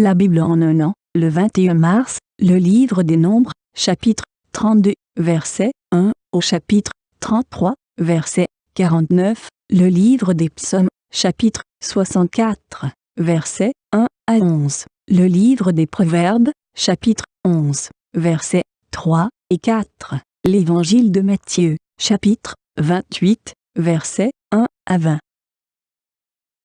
La Bible en un an, le 21 mars, le livre des Nombres, chapitre 32, verset 1 au chapitre 33, verset 49, le livre des Psaumes, chapitre 64, verset 1 à 11, le livre des Proverbes, chapitre 11, versets 3 et 4, l'évangile de Matthieu, chapitre 28, versets 1 à 20.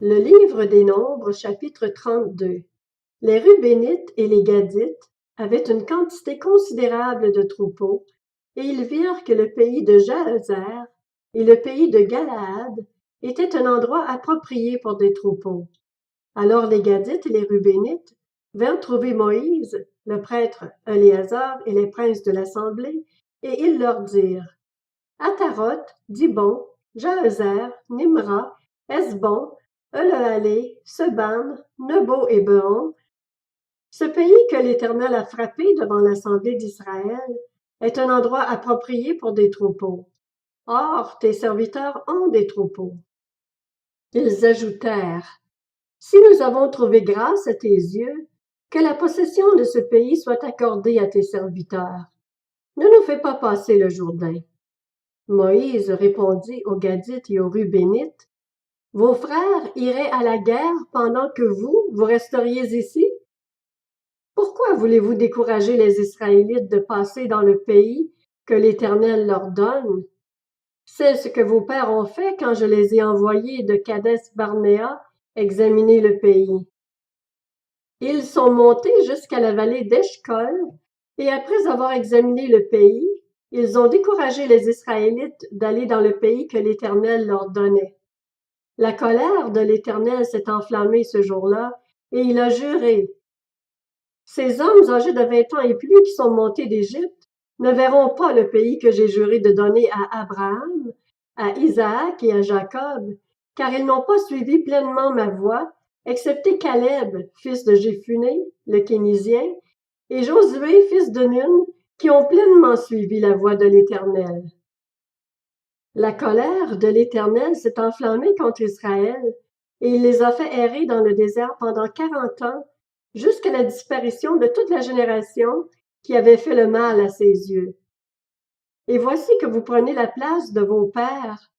Le livre des Nombres, chapitre 32. Les Rubénites et les Gadites avaient une quantité considérable de troupeaux, et ils virent que le pays de Jahazer et le pays de Galaad étaient un endroit approprié pour des troupeaux. Alors les Gadites et les Rubénites vinrent trouver Moïse, le prêtre Éléazar et les princes de l'assemblée, et ils leur dirent: Ataroth, Dibon, Jahazer, Nimra, Hesbon, Elealé, Seban, Nebo et Beon, ce pays que l'Éternel a frappé devant l'assemblée d'Israël est un endroit approprié pour des troupeaux. Or, tes serviteurs ont des troupeaux. Ils ajoutèrent: Si nous avons trouvé grâce à tes yeux, que la possession de ce pays soit accordée à tes serviteurs. Ne nous fais pas passer le Jourdain. Moïse répondit aux Gadites et aux Rubénites: Vos frères iraient à la guerre pendant que vous resteriez ici? Pourquoi voulez-vous décourager les Israélites de passer dans le pays que l'Éternel leur donne? C'est ce que vos pères ont fait quand je les ai envoyés de Kadès-Barnéa examiner le pays. Ils sont montés jusqu'à la vallée d'Eshcol, et après avoir examiné le pays, ils ont découragé les Israélites d'aller dans le pays que l'Éternel leur donnait. La colère de l'Éternel s'est enflammée ce jour-là, et il a juré: Ces hommes âgés de 20 ans et plus qui sont montés d'Égypte ne verront pas le pays que j'ai juré de donner à Abraham, à Isaac et à Jacob, car ils n'ont pas suivi pleinement ma voie, excepté Caleb, fils de Jéphuné, le Kénizien, et Josué, fils de Nun, qui ont pleinement suivi la voie de l'Éternel. La colère de l'Éternel s'est enflammée contre Israël, et il les a fait errer dans le désert pendant 40 ans, jusqu'à la disparition de toute la génération qui avait fait le mal à ses yeux. Et voici que vous prenez la place de vos pères,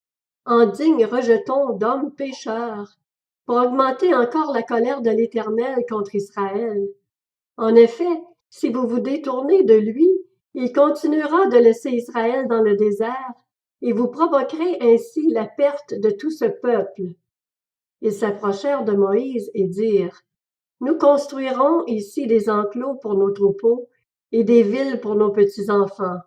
en dignes rejetons d'hommes pécheurs, pour augmenter encore la colère de l'Éternel contre Israël. En effet, si vous vous détournez de lui, il continuera de laisser Israël dans le désert, et vous provoquerez ainsi la perte de tout ce peuple. Ils s'approchèrent de Moïse et dirent: Nous construirons ici des enclos pour nos troupeaux et des villes pour nos petits-enfants.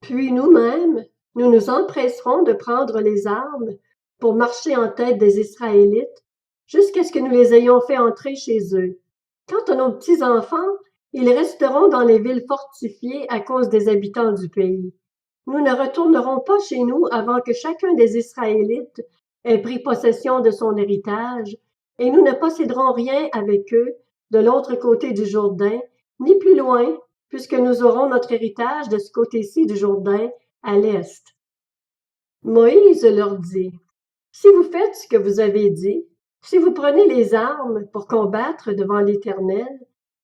Puis nous-mêmes, nous nous empresserons de prendre les armes pour marcher en tête des Israélites jusqu'à ce que nous les ayons fait entrer chez eux. Quant à nos petits-enfants, ils resteront dans les villes fortifiées à cause des habitants du pays. Nous ne retournerons pas chez nous avant que chacun des Israélites ait pris possession de son héritage, et nous ne posséderons rien avec eux de l'autre côté du Jourdain, ni plus loin, puisque nous aurons notre héritage de ce côté-ci du Jourdain, à l'est. Moïse leur dit: Si vous faites ce que vous avez dit, si vous prenez les armes pour combattre devant l'Éternel,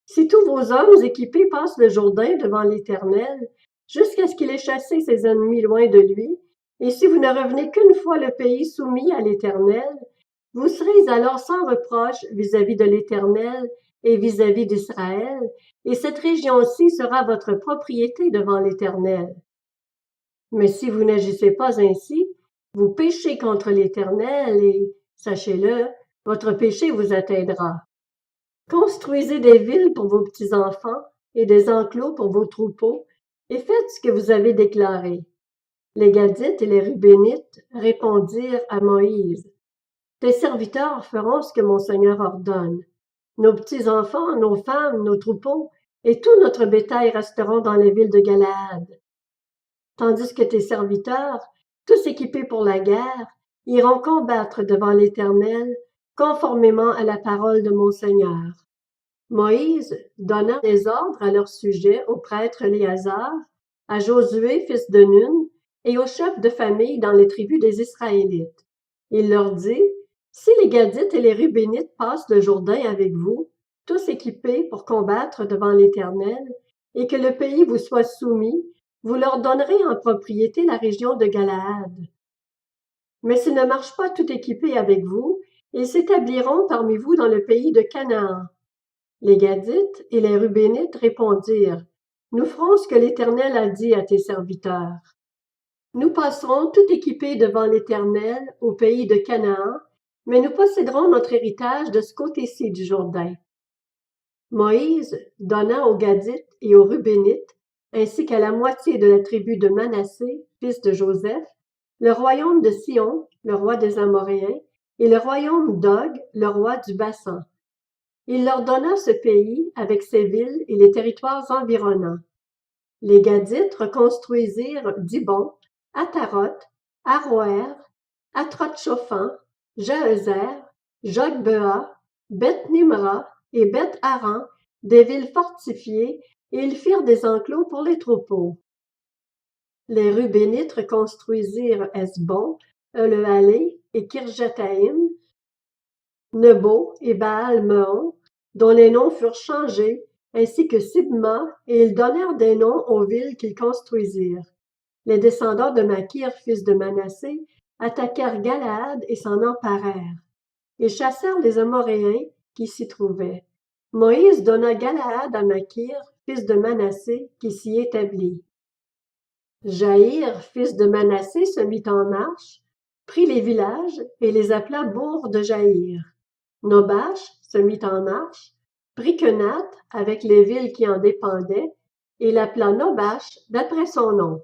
si tous vos hommes équipés passent le Jourdain devant l'Éternel, jusqu'à ce qu'il ait chassé ses ennemis loin de lui, et si vous ne revenez qu'une fois le pays soumis à l'Éternel, vous serez alors sans reproche vis-à-vis de l'Éternel et vis-à-vis d'Israël, et cette région-ci sera votre propriété devant l'Éternel. Mais si vous n'agissez pas ainsi, vous péchez contre l'Éternel et, sachez-le, votre péché vous atteindra. Construisez des villes pour vos petits-enfants et des enclos pour vos troupeaux, et faites ce que vous avez déclaré. Les Gadites et les Rubénites répondirent à Moïse: Tes serviteurs feront ce que mon Seigneur ordonne. Nos petits-enfants, nos femmes, nos troupeaux et tout notre bétail resteront dans les villes de Galaad. Tandis que tes serviteurs, tous équipés pour la guerre, iront combattre devant l'Éternel, conformément à la parole de mon Seigneur. Moïse donna des ordres à leur sujet au prêtre Éléazar, à Josué, fils de Nun, et aux chefs de famille dans les tribus des Israélites. Il leur dit: Si les Gadites et les Rubénites passent le Jourdain avec vous, tous équipés pour combattre devant l'Éternel, et que le pays vous soit soumis, vous leur donnerez en propriété la région de Galaad. Mais s'ils ne marchent pas tout équipés avec vous, ils s'établiront parmi vous dans le pays de Canaan. Les Gadites et les Rubénites répondirent, « Nous ferons ce que l'Éternel a dit à tes serviteurs. Nous passerons tout équipés devant l'Éternel au pays de Canaan, mais nous posséderons notre héritage de ce côté-ci du Jourdain. » Moïse donna aux Gadites et aux Rubénites, ainsi qu'à la moitié de la tribu de Manassé, fils de Joseph, le royaume de Sion, le roi des Amoréens, et le royaume d'Og, le roi du Bassan. Il leur donna ce pays avec ses villes et les territoires environnants. Les Gadites reconstruisirent Dibon, Ataroth, Aroër, Atroth-Shophan, Jahazer, Jogbéa, Beth-Nimra et Beth-Haran, des villes fortifiées, et ils firent des enclos pour les troupeaux. Les Rubénites reconstruisirent Hesbon, Elealé et Kirjathaïm, Nebo et Baal-Meon, dont les noms furent changés, ainsi que Sibma, et ils donnèrent des noms aux villes qu'ils construisirent. Les descendants de Makir, fils de Manassé, attaquèrent Galaad et s'en emparèrent. Ils chassèrent les Amoréens qui s'y trouvaient. Moïse donna Galaad à Makir, fils de Manassé, qui s'y établit. Jaïr, fils de Manassé, se mit en marche, prit les villages et les appela bourgs de Jaïr. Nobash se mit en marche, prit Kenath avec les villes qui en dépendaient, et l'appela Nobash d'après son nom.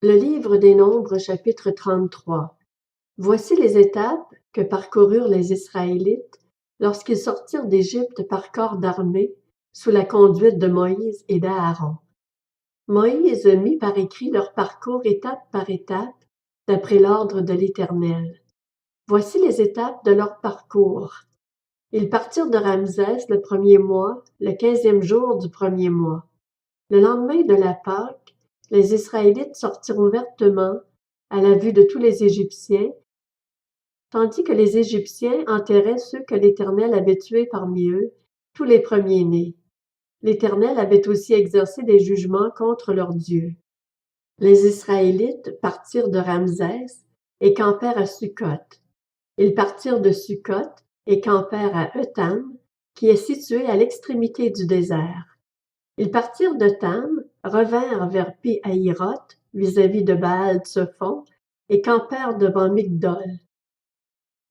Le livre des Nombres, chapitre 33. Voici les étapes que parcoururent les Israélites lorsqu'ils sortirent d'Égypte par corps d'armée, sous la conduite de Moïse et d'Aaron. Moïse mit par écrit leur parcours étape par étape, d'après l'ordre de l'Éternel. Voici les étapes de leur parcours. Ils partirent de Ramsès le premier mois, le 15e jour du premier mois. Le lendemain de la Pâque, les Israélites sortirent ouvertement, à la vue de tous les Égyptiens, tandis que les Égyptiens enterraient ceux que l'Éternel avait tués parmi eux, tous les premiers-nés. L'Éternel avait aussi exercé des jugements contre leurs dieux. Les Israélites partirent de Ramsès et campèrent à Sukkot. Ils partirent de Sukkot et campèrent à Etam, qui est situé à l'extrémité du désert. Ils partirent de Tam, revinrent vers Pi-Hahiroth, vis-à-vis de Baal-Tsephon, et campèrent devant Migdol.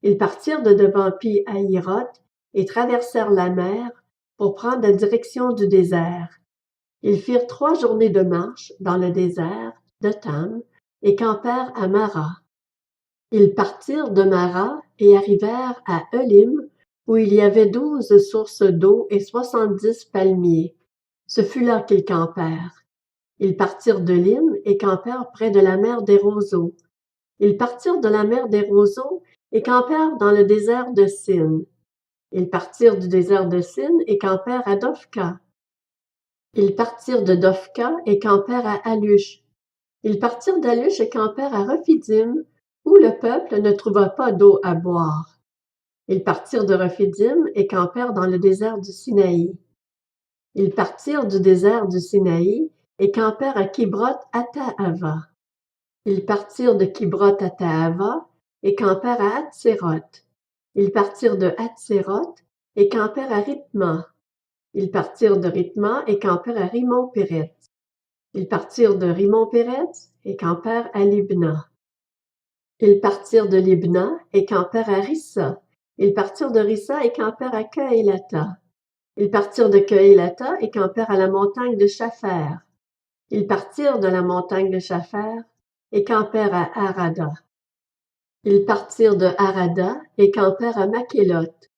Ils partirent de devant Pi-Hahiroth et traversèrent la mer pour prendre la direction du désert. Ils firent 3 journées de marche dans le désert de Tam et campèrent à Mara. Ils partirent de Mara et arrivèrent à Elim, où il y avait 12 sources d'eau et 70 palmiers. Ce fut là qu'ils campèrent. Ils partirent d'Elim et campèrent près de la mer des roseaux. Ils partirent de la mer des roseaux et campèrent dans le désert de Sin. Ils partirent du désert de Sin et campèrent à Dophka. Ils partirent de Dophka et campèrent à Alush. Ils partirent d'Alush et campèrent à Rephidim, où le peuple ne trouva pas d'eau à boire. Ils partirent de Rephidim et campèrent dans le désert du Sinaï. Ils partirent du désert du Sinaï et campèrent à Kibroth-Hattaava. Ils partirent de Kibroth-Hattaava et campèrent à Hatséroth. Ils partirent de Hatséroth et campèrent à Rithma. Ils partirent de Rithma et campèrent à Rimon-Péretz. Ils partirent de Rimon-Péretz et campèrent à Libna. Ils partirent de Libna et campèrent à Rissa. Ils partirent de Rissa et campèrent à Kehelata. Ils partirent de Kehelata et campèrent à la montagne de Shapher. Ils partirent de la montagne de Shapher et campèrent à Harada. Ils partirent de Harada et campèrent à Makhéloth.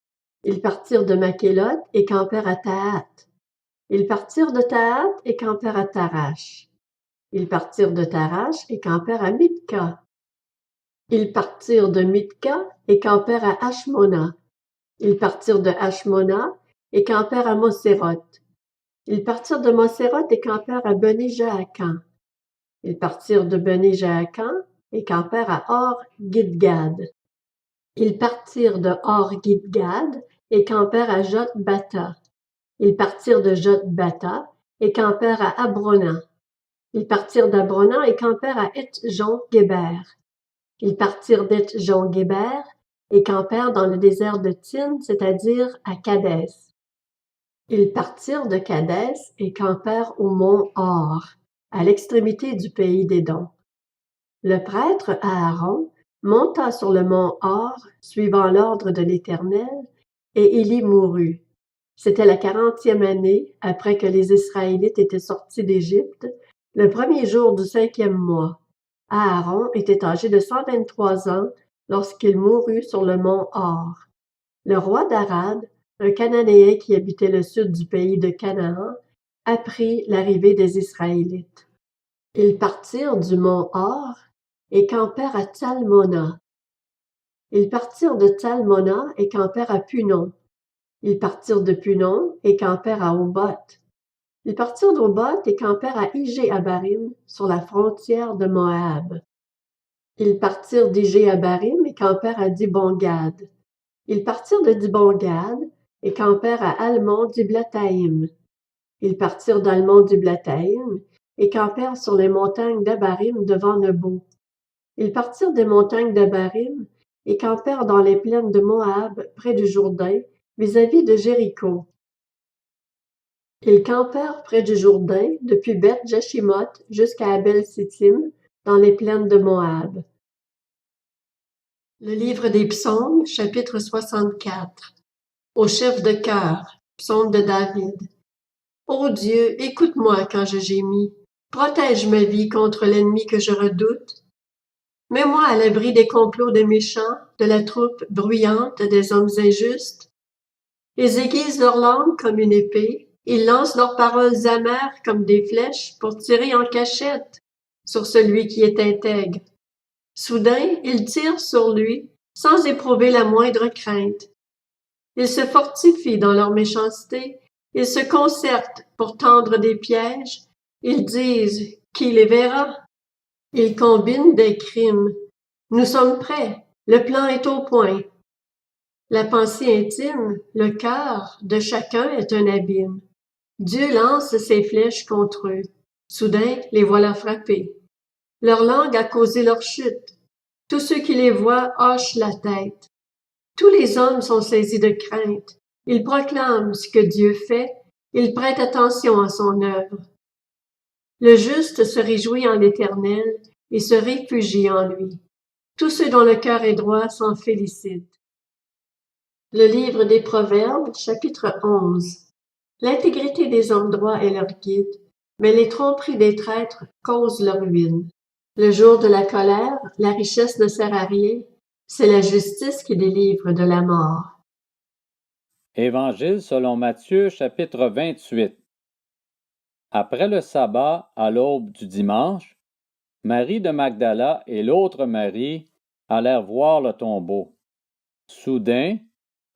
Ils partirent de Makhéloth et campèrent à Tahat. Ils partirent de Tahat et campèrent à Tarash. Ils partirent de Tarash et campèrent à Mitka. Ils partirent de Mitka et campèrent à Hashmona. Ils partirent de Hashmona et campèrent à Moséroth. Ils partirent de Moséroth et campèrent à Beni-Jaakan. Ils partirent de Beni-Jaakan et campèrent à Or-Gidgad. Ils partirent de Or-Gidgad et campèrent à Jotbatha. Ils partirent de Jotbatha et campèrent à Abrona. Ils partirent d'Abrona et campèrent à Eth-Jon-Guéber. Ils partirent d'Eth-Jon-Guéber et campèrent dans le désert de Tsin, c'est-à-dire à Kadès. Ils partirent de Kadès et campèrent au mont Hor, à l'extrémité du pays d'Édom. Le prêtre Aaron monta sur le mont Hor, suivant l'ordre de l'Éternel, et il y mourut. C'était la 40e année après que les Israélites étaient sortis d'Égypte, le premier jour du 5e mois. Aaron était âgé de 123 ans lorsqu'il mourut sur le mont Hor. Le roi d'Arad, un Cananéen qui habitait le sud du pays de Canaan, apprit l'arrivée des Israélites. Ils partirent du mont Hor et campèrent à Tsalmona. Ils partirent de Tsalmona et campèrent à Punon. Ils partirent de Punon et campèrent à Oboth. Ils partirent d'Oboth et campèrent à Ijé-Abarim, sur la frontière de Moab. Ils partirent d'Ijé-Abarim et campèrent à Dibon-Gad. Ils partirent de Dibon-Gad et campèrent à Almon-Diblathaïm. Ils partirent d'Almon-Diblathaïm et campèrent sur les montagnes d'Abarim devant Nebo. Ils partirent des montagnes d'Abarim et campèrent dans les plaines de Moab, près du Jourdain, vis-à-vis de Jéricho. Ils campèrent près du Jourdain, depuis Beth-Jeshimoth jusqu'à Abel-Sittim, dans les plaines de Moab. Le livre des Psaumes, chapitre 64. Au chef de chœur, psaume de David. Ô Dieu, écoute-moi quand je gémis. Protège ma vie contre l'ennemi que je redoute. Mets-moi à l'abri des complots des méchants, de la troupe bruyante des hommes injustes. Ils aiguisent leur langue comme une épée, ils lancent leurs paroles amères comme des flèches pour tirer en cachette sur celui qui est intègre. Soudain, ils tirent sur lui sans éprouver la moindre crainte. Ils se fortifient dans leur méchanceté, ils se concertent pour tendre des pièges, ils disent « Qui les verra ?» Ils combinent des crimes. Nous sommes prêts, le plan est au point. La pensée intime, le cœur de chacun est un abîme. Dieu lance ses flèches contre eux. Soudain, les voilà frappés. Leur langue a causé leur chute. Tous ceux qui les voient hochent la tête. Tous les hommes sont saisis de crainte. Ils proclament ce que Dieu fait. Ils prêtent attention à son œuvre. Le juste se réjouit en l'Éternel et se réfugie en lui. Tous ceux dont le cœur est droit s'en félicitent. Le livre des Proverbes, chapitre 11. L'intégrité des hommes droits est leur guide, mais les tromperies des traîtres causent leur ruine. Le jour de la colère, la richesse ne sert à rien, c'est la justice qui délivre de la mort. Évangile selon Matthieu, chapitre 28. Après le sabbat, à l'aube du dimanche, Marie de Magdala et l'autre Marie allèrent voir le tombeau. Soudain,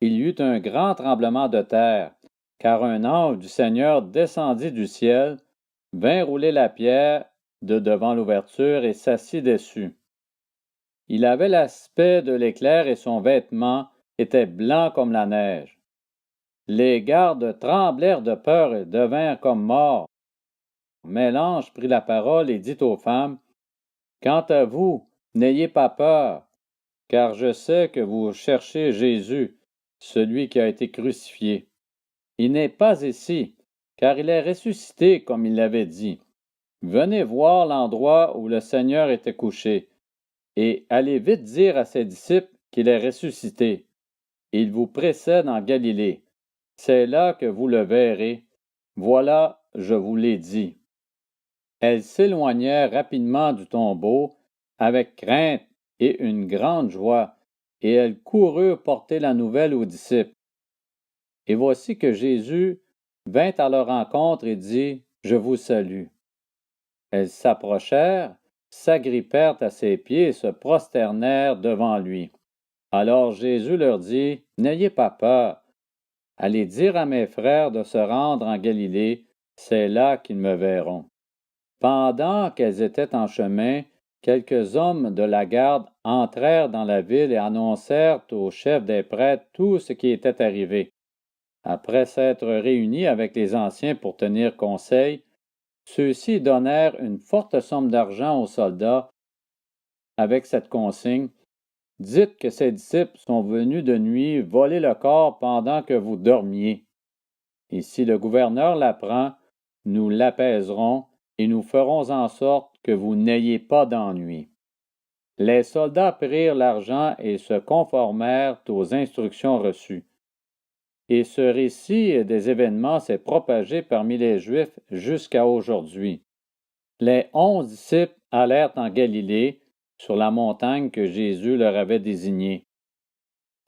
il y eut un grand tremblement de terre, car un ange du Seigneur descendit du ciel, vint rouler la pierre de devant l'ouverture et s'assit dessus. Il avait l'aspect de l'éclair et son vêtement était blanc comme la neige. Les gardes tremblèrent de peur et devinrent comme morts. Mais l'ange prit la parole et dit aux femmes, « Quant à vous, n'ayez pas peur, car je sais que vous cherchez Jésus, celui qui a été crucifié. Il n'est pas ici, car il est ressuscité comme il l'avait dit. Venez voir l'endroit où le Seigneur était couché, et allez vite dire à ses disciples qu'il est ressuscité. Il vous précède en Galilée. C'est là que vous le verrez. Voilà, je vous l'ai dit. » Elles s'éloignèrent rapidement du tombeau, avec crainte et une grande joie, et elles coururent porter la nouvelle aux disciples. Et voici que Jésus vint à leur rencontre et dit, « Je vous salue. » Elles s'approchèrent, s'agrippèrent à ses pieds et se prosternèrent devant lui. Alors Jésus leur dit, « N'ayez pas peur. Allez dire à mes frères de se rendre en Galilée, c'est là qu'ils me verront. » Pendant qu'elles étaient en chemin, quelques hommes de la garde entrèrent dans la ville et annoncèrent au chef des prêtres tout ce qui était arrivé. Après s'être réunis avec les anciens pour tenir conseil, ceux-ci donnèrent une forte somme d'argent aux soldats avec cette consigne: « Dites que ces disciples sont venus de nuit voler le corps pendant que vous dormiez. Et si le gouverneur l'apprend, nous l'apaiserons et nous ferons en sorte que vous n'ayez pas d'ennui. » Les soldats prirent l'argent et se conformèrent aux instructions reçues. Et ce récit des événements s'est propagé parmi les Juifs jusqu'à aujourd'hui. Les 11 disciples allèrent en Galilée, sur la montagne que Jésus leur avait désignée.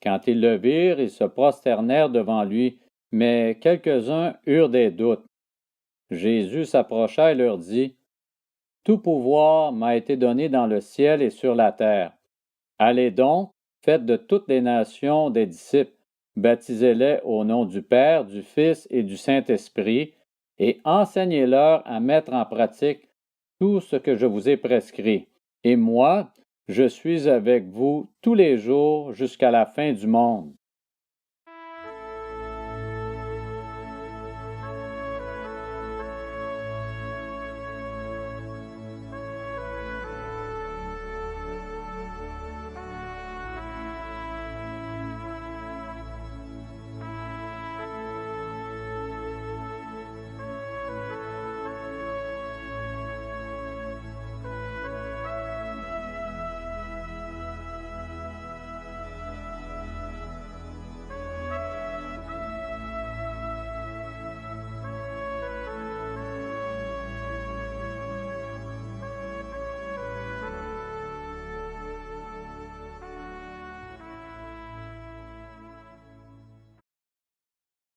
Quand ils le virent, ils se prosternèrent devant lui, mais quelques-uns eurent des doutes. Jésus s'approcha et leur dit: « Tout pouvoir m'a été donné dans le ciel et sur la terre. Allez donc, faites de toutes les nations des disciples, baptisez-les au nom du Père, du Fils et du Saint-Esprit, et enseignez-leur à mettre en pratique tout ce que je vous ai prescrit. Et moi, je suis avec vous tous les jours jusqu'à la fin du monde. »